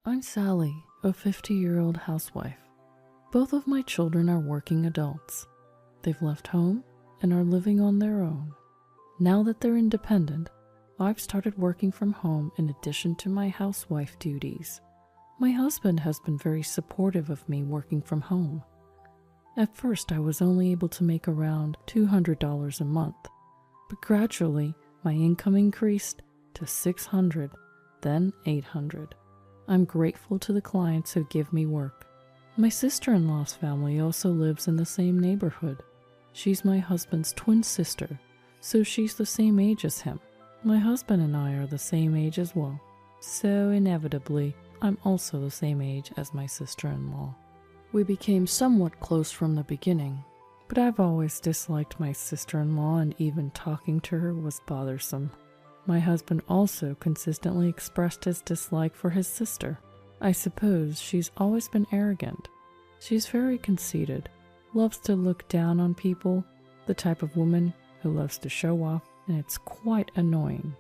I'm Sally, a 50-year-old housewife. Both of my children are working adults. They've left home and are living on their own. Now that they're independent, I've started working from home in addition to my housewife duties. My husband has been very supportive of me working from home. At first, I was only able to make around $200 a month, but gradually my income increased to $600, then $800. I'm grateful to the clients who give me work. My sister-in-law's family also lives in the same neighborhood. She's my husband's twin sister, so she's the same age as him. My husband and I are the same age as well, so inevitably, I'm also the same age as my sister-in-law. We became somewhat close from the beginning, but I've always disliked my sister-in-law, and even talking to her was bothersome. My husband also consistently expressed his dislike for his sister. I suppose she's always been arrogant. She's very conceited, loves to look down on people, the type of woman who loves to show off, and it's quite annoying.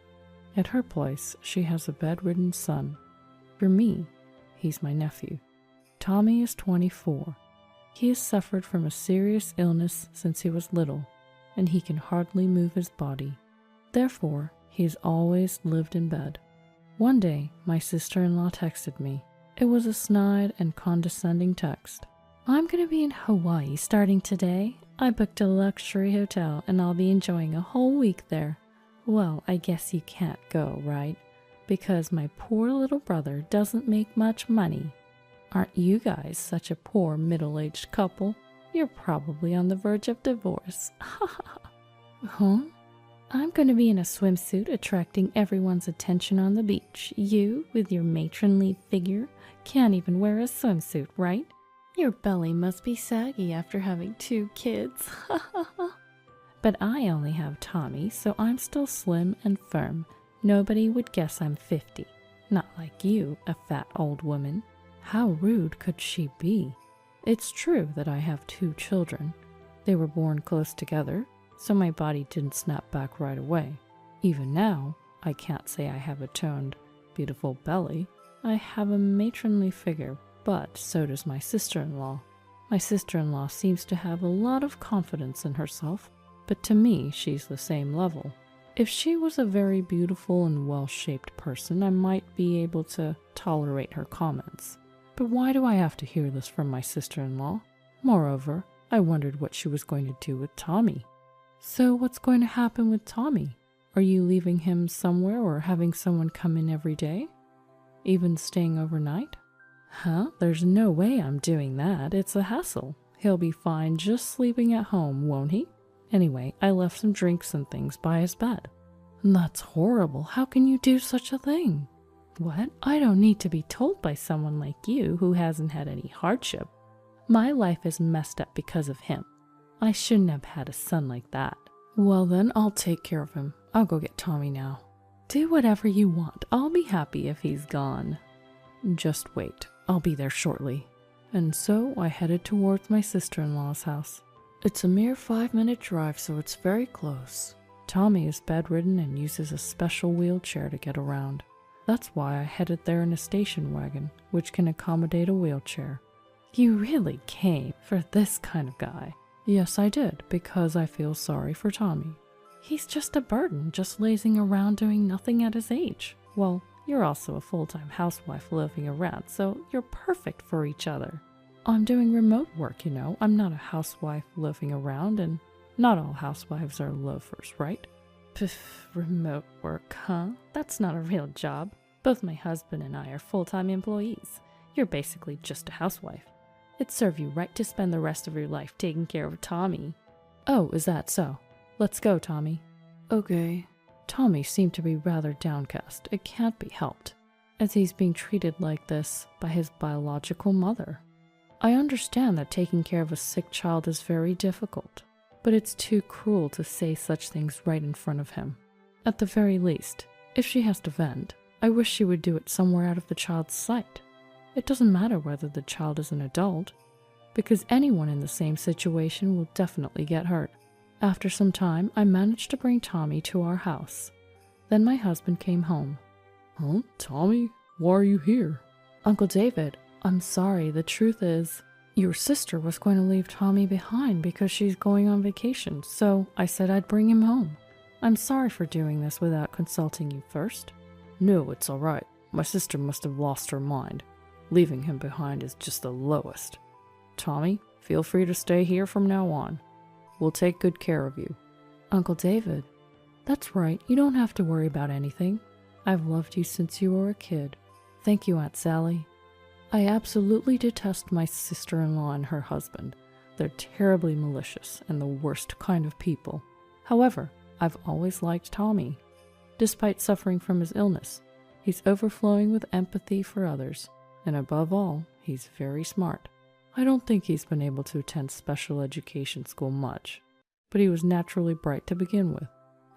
At her place, she has a bedridden son. For me, he's my nephew. Tommy is 24. He has suffered from a serious illness since he was little, and he can hardly move his body. Therefore, he's always lived in bed. One day, my sister-in-law texted me. It was a snide and condescending text. "I'm going to be in Hawaii starting today. I booked a luxury hotel and I'll be enjoying a whole week there. Well, I guess you can't go, right? Because my poor little brother doesn't make much money. Aren't you guys such a poor middle-aged couple? You're probably on the verge of divorce." Huh? "I'm going to be in a swimsuit attracting everyone's attention on the beach. You, with your matronly figure, can't even wear a swimsuit, right? Your belly must be saggy after having 2 kids. But I only have Tommy, so I'm still slim and firm. Nobody would guess I'm 50. Not like you, a fat old woman." How rude could she be? It's true that I have 2 children. They were born close together, so my body didn't snap back right away. Even now, I can't say I have a toned, beautiful belly. I have a matronly figure, but so does my sister-in-law. My sister-in-law seems to have a lot of confidence in herself, but to me, she's the same level. If she was a very beautiful and well-shaped person, I might be able to tolerate her comments. But why do I have to hear this from my sister-in-law? Moreover, I wondered what she was going to do with Tommy. So what's going to happen with Tommy? Are you leaving him somewhere or having someone come in every day? Even staying overnight? Huh? There's no way I'm doing that. It's a hassle. He'll be fine just sleeping at home, won't he? Anyway, I left some drinks and things by his bed. That's horrible. How can you do such a thing? What? I don't need to be told by someone like you who hasn't had any hardship. My life is messed up because of him. I shouldn't have had a son like that. Well then, I'll take care of him. I'll go get Tommy now. Do whatever you want. I'll be happy if he's gone. Just wait. I'll be there shortly. And so I headed towards my sister-in-law's house. It's a mere 5-minute drive, so it's very close. Tommy is bedridden and uses a special wheelchair to get around. That's why I headed there in a station wagon, which can accommodate a wheelchair. You really came for this kind of guy? Yes, I did, because I feel sorry for Tommy. He's just a burden, just lazing around doing nothing at his age. Well, you're also a full-time housewife living around, so you're perfect for each other. I'm doing remote work, you know. I'm not a housewife living around, and not all housewives are loafers, right? Pff, remote work, huh? That's not a real job. Both my husband and I are full-time employees. You're basically just a housewife. It'd serve you right to spend the rest of your life taking care of Tommy. Oh, is that so? Let's go, Tommy. Okay. Tommy seemed to be rather downcast. It can't be helped, as he's being treated like this by his biological mother. I understand that taking care of a sick child is very difficult, but it's too cruel to say such things right in front of him. At the very least, if she has to vent, I wish she would do it somewhere out of the child's sight. It doesn't matter whether the child is an adult, because anyone in the same situation will definitely get hurt. After some time, I managed to bring Tommy to our house. Then my husband came home. Huh? Tommy? Why are you here? Uncle David, I'm sorry, the truth is, your sister was going to leave Tommy behind because she's going on vacation, so I said I'd bring him home. I'm sorry for doing this without consulting you first. No, it's all right. My sister must have lost her mind. Leaving him behind is just the lowest. Tommy, feel free to stay here from now on. We'll take good care of you. Uncle David, that's right. You don't have to worry about anything. I've loved you since you were a kid. Thank you, Aunt Sally. I absolutely detest my sister-in-law and her husband. They're terribly malicious and the worst kind of people. However, I've always liked Tommy. Despite suffering from his illness, he's overflowing with empathy for others, and above all, he's very smart. I don't think he's been able to attend special education school much, but he was naturally bright to begin with.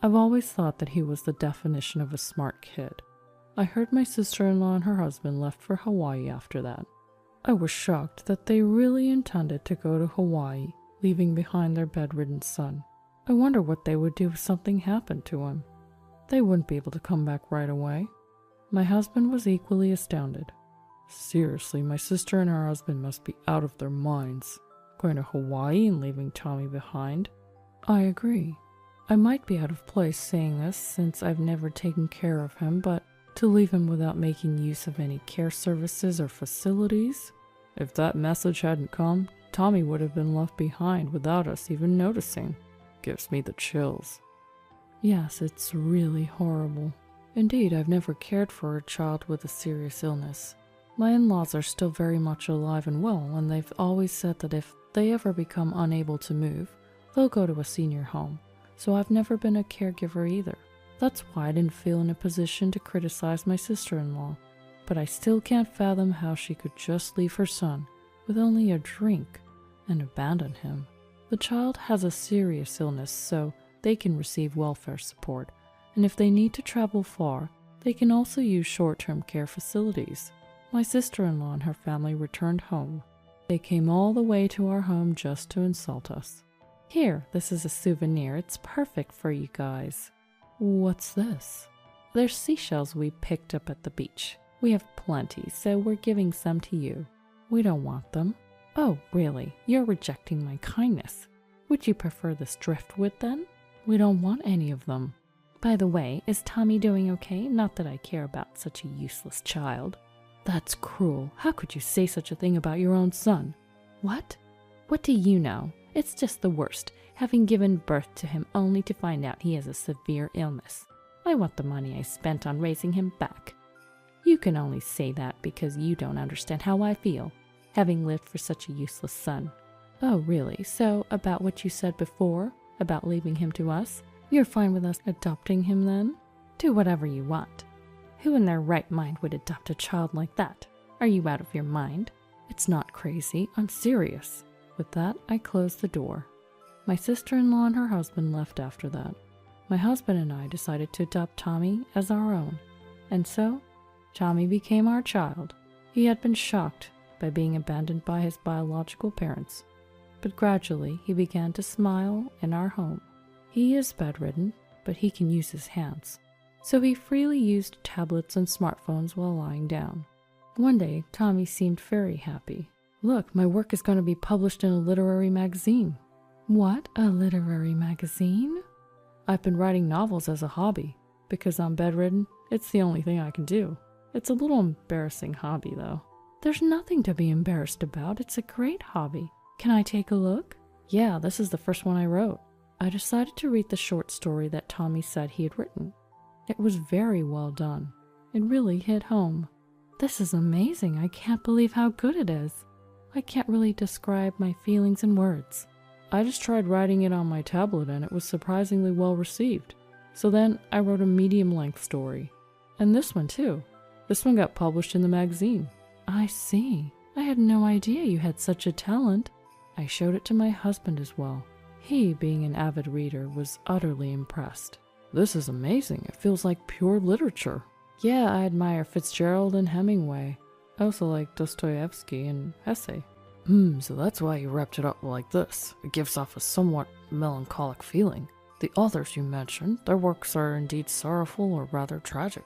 I've always thought that he was the definition of a smart kid. I heard my sister-in-law and her husband left for Hawaii after that. I was shocked that they really intended to go to Hawaii, leaving behind their bedridden son. I wonder what they would do if something happened to him. They wouldn't be able to come back right away. My husband was equally astounded. Seriously, my sister and her husband must be out of their minds. Going to Hawaii and leaving Tommy behind? I agree. I might be out of place saying this since I've never taken care of him, but to leave him without making use of any care services or facilities? If that message hadn't come, Tommy would have been left behind without us even noticing. Gives me the chills. Yes, it's really horrible. Indeed, I've never cared for a child with a serious illness. My in-laws are still very much alive and well, and they've always said that if they ever become unable to move, they'll go to a senior home, so I've never been a caregiver either. That's why I didn't feel in a position to criticize my sister-in-law, but I still can't fathom how she could just leave her son with only a drink and abandon him. The child has a serious illness, so they can receive welfare support, and if they need to travel far, they can also use short-term care facilities. My sister-in-law and her family returned home. They came all the way to our home just to insult us. Here, this is a souvenir. It's perfect for you guys. What's this? They're seashells we picked up at the beach. We have plenty, so we're giving some to you. We don't want them. Oh, really? You're rejecting my kindness. Would you prefer this driftwood then? We don't want any of them. By the way, is Tommy doing okay? Not that I care about such a useless child. That's cruel. How could you say such a thing about your own son? What? What do you know? It's just the worst, having given birth to him only to find out he has a severe illness. I want the money I spent on raising him back. You can only say that because you don't understand how I feel, having lived for such a useless son. Oh, really? So, about what you said before, about leaving him to us, you're fine with us adopting him then? Do whatever you want. Who in their right mind would adopt a child like that? Are you out of your mind? It's not crazy, I'm serious. With that, I closed the door. My sister-in-law and her husband left after that. My husband and I decided to adopt Tommy as our own, and so, Tommy became our child. He had been shocked by being abandoned by his biological parents, but gradually he began to smile in our home. He is bedridden, but he can use his hands, so he freely used tablets and smartphones while lying down. One day, Tommy seemed very happy. Look, my work is going to be published in a literary magazine. What, a literary magazine? I've been writing novels as a hobby. Because I'm bedridden, it's the only thing I can do. It's a little embarrassing hobby, though. There's nothing to be embarrassed about. It's a great hobby. Can I take a look? Yeah, this is the first one I wrote. I decided to read the short story that Tommy said he had written. It was very well done. It really hit home. This is amazing. I can't believe how good it is. I can't really describe my feelings in words. I just tried writing it on my tablet and it was surprisingly well received. So then I wrote a medium-length story. And this one too. This one got published in the magazine. I see. I had no idea you had such a talent. I showed it to my husband as well. He, being an avid reader, was utterly impressed. This is amazing. It feels like pure literature. Yeah, I admire Fitzgerald and Hemingway. I also like Dostoevsky and Hesse. So that's why you wrapped it up like this. It gives off a somewhat melancholic feeling. The authors you mentioned, their works are indeed sorrowful or rather tragic.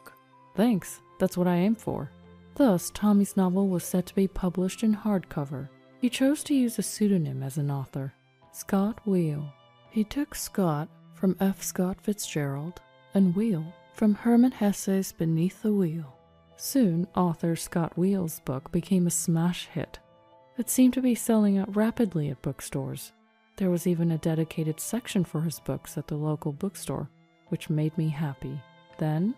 Thanks, that's what I aim for. Thus, Tommy's novel was set to be published in hardcover. He chose to use a pseudonym as an author, Scott Wheel. He took Scott from F. Scott Fitzgerald and Wheel from Hermann Hesse's Beneath the Wheel. Soon, author Scott Wheel's book became a smash hit. It seemed to be selling out rapidly at bookstores. There was even a dedicated section for his books at the local bookstore, which made me happy. Then,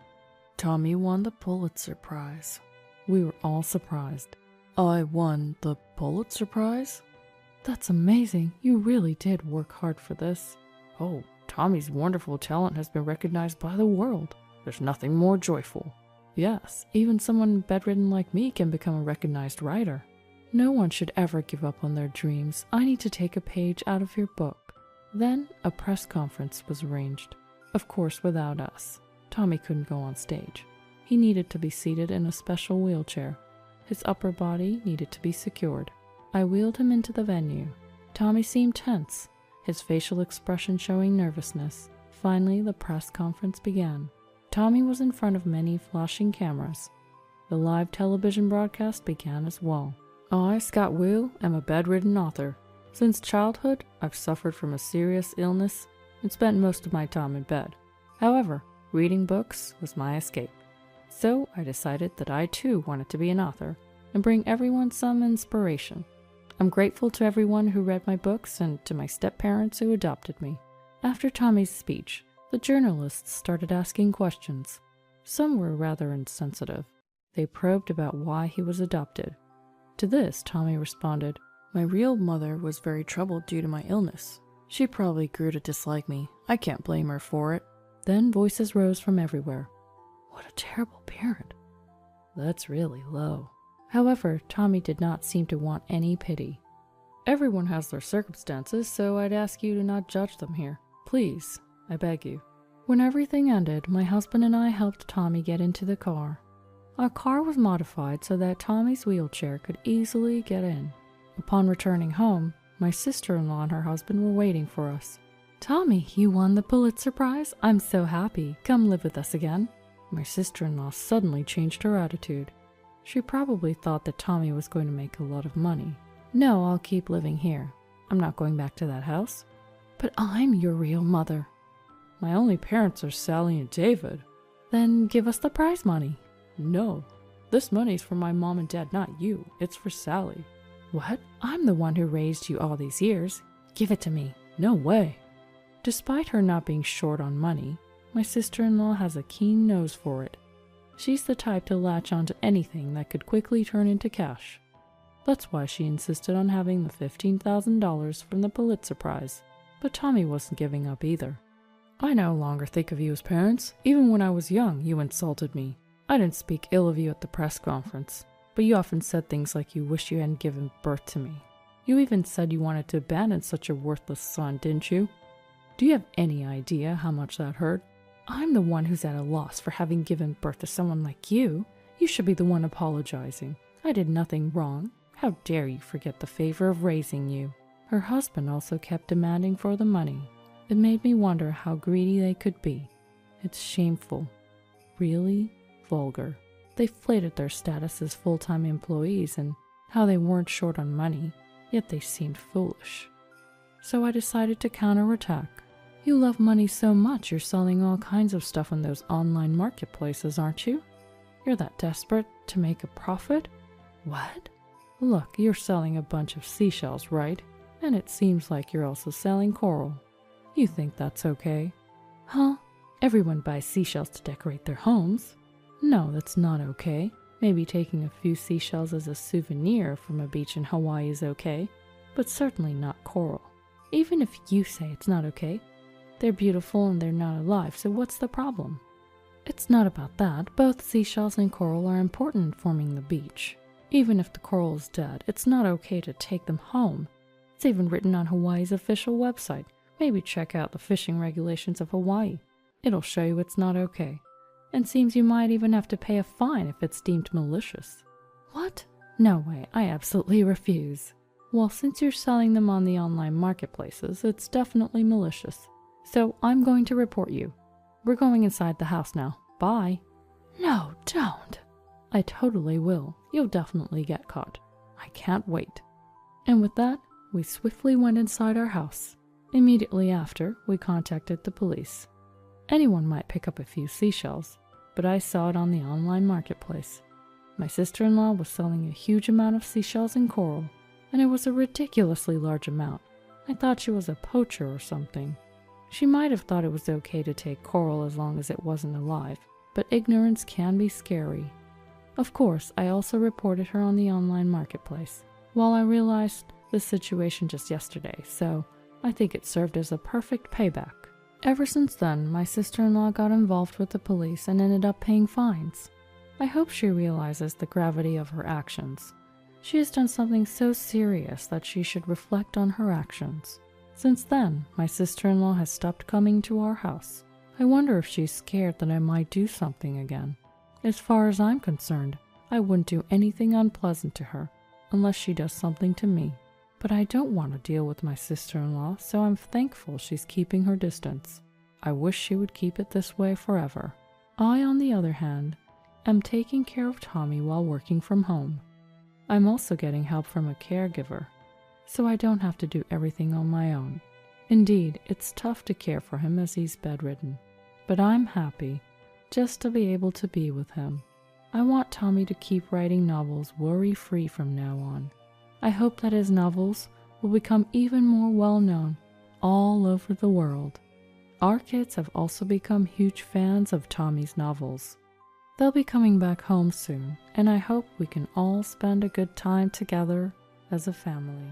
Tommy won the Pulitzer Prize. We were all surprised. I won the Pulitzer Prize? That's amazing. You really did work hard for this. Oh, Tommy's wonderful talent has been recognized by the world. There's nothing more joyful. Yes, even someone bedridden like me can become a recognized writer. No one should ever give up on their dreams. I need to take a page out of your book. Then a press conference was arranged. Of course, without us. Tommy couldn't go on stage. He needed to be seated in a special wheelchair. His upper body needed to be secured. I wheeled him into the venue. Tommy seemed tense, his facial expression showing nervousness. Finally, the press conference began. Tommy was in front of many flashing cameras. The live television broadcast began as well. I, Scott Wheel, am a bedridden author. Since childhood, I've suffered from a serious illness and spent most of my time in bed. However, reading books was my escape. So I decided that I too wanted to be an author and bring everyone some inspiration. I'm grateful to everyone who read my books and to my step-parents who adopted me. After Tommy's speech, the journalists started asking questions. Some were rather insensitive. They probed about why he was adopted. To this, Tommy responded, "My real mother was very troubled due to my illness. She probably grew to dislike me. I can't blame her for it." Then voices rose from everywhere. What a terrible parent. That's really low. However, Tommy did not seem to want any pity. Everyone has their circumstances, so I'd ask you to not judge them here. Please, I beg you. When everything ended, my husband and I helped Tommy get into the car. Our car was modified so that Tommy's wheelchair could easily get in. Upon returning home, my sister-in-law and her husband were waiting for us. "Tommy, you won the Pulitzer Prize? I'm so happy. Come live with us again." My sister-in-law suddenly changed her attitude. She probably thought that Tommy was going to make a lot of money. "No, I'll keep living here. I'm not going back to that house." "But I'm your real mother." "My only parents are Sally and David." "Then give us the prize money." "No, this money's for my mom and dad, not you. It's for Sally." "What? I'm the one who raised you all these years. Give it to me." "No way." Despite her not being short on money, my sister-in-law has a keen nose for it. She's the type to latch onto anything that could quickly turn into cash. That's why she insisted on having the $15,000 from the Pulitzer Prize. But Tommy wasn't giving up either. "I no longer think of you as parents. Even when I was young, you insulted me. I didn't speak ill of you at the press conference, but you often said things like you wish you hadn't given birth to me. You even said you wanted to abandon such a worthless son, didn't you? Do you have any idea how much that hurt? I'm the one who's at a loss for having given birth to someone like you. You should be the one apologizing. I did nothing wrong. How dare you forget the favor of raising you?" Her husband also kept demanding for the money. It made me wonder how greedy they could be. It's shameful. Really vulgar. They flated their status as full-time employees and how they weren't short on money, yet they seemed foolish. So I decided to counterattack. "You love money so much you're selling all kinds of stuff on those online marketplaces, aren't you? You're that desperate to make a profit?" "What?" "Look, you're selling a bunch of seashells, right? And it seems like you're also selling coral. You think that's okay?" "Huh? Everyone buys seashells to decorate their homes." "No, that's not okay. Maybe taking a few seashells as a souvenir from a beach in Hawaii is okay, but certainly not coral. Even if you say it's not okay, they're beautiful and they're not alive, so what's the problem?" "It's not about that. Both seashells and coral are important in forming the beach. Even if the coral is dead, it's not okay to take them home. It's even written on Hawaii's official website. Maybe check out the fishing regulations of Hawaii. It'll show you it's not okay. And seems you might even have to pay a fine if it's deemed malicious." "What? No way, I absolutely refuse." "Well, since you're selling them on the online marketplaces, it's definitely malicious. So I'm going to report you. We're going inside the house now. Bye." "No, don't." I totally will. You'll definitely get caught. I can't wait. And with that, we swiftly went inside our house. Immediately after, we contacted the police. Anyone might pick up a few seashells, but I saw it on the online marketplace. My sister-in-law was selling a huge amount of seashells and coral, and it was a ridiculously large amount. I thought she was a poacher or something. She might have thought it was okay to take coral as long as it wasn't alive, but ignorance can be scary. Of course, I also reported her on the online marketplace. Well, I realized this situation just yesterday, so I think it served as a perfect payback. Ever since then, my sister-in-law got involved with the police and ended up paying fines. I hope she realizes the gravity of her actions. She has done something so serious that she should reflect on her actions. Since then, my sister-in-law has stopped coming to our house. I wonder if she's scared that I might do something again. As far as I'm concerned, I wouldn't do anything unpleasant to her, unless she does something to me. But I don't want to deal with my sister-in-law, so I'm thankful she's keeping her distance. I wish she would keep it this way forever. I, on the other hand, am taking care of Tommy while working from home. I'm also getting help from a caregiver, so I don't have to do everything on my own. Indeed, it's tough to care for him as he's bedridden, but I'm happy just to be able to be with him. I want Tommy to keep writing novels worry-free from now on. I hope that his novels will become even more well-known all over the world. Our kids have also become huge fans of Tommy's novels. They'll be coming back home soon, and I hope we can all spend a good time together as a family.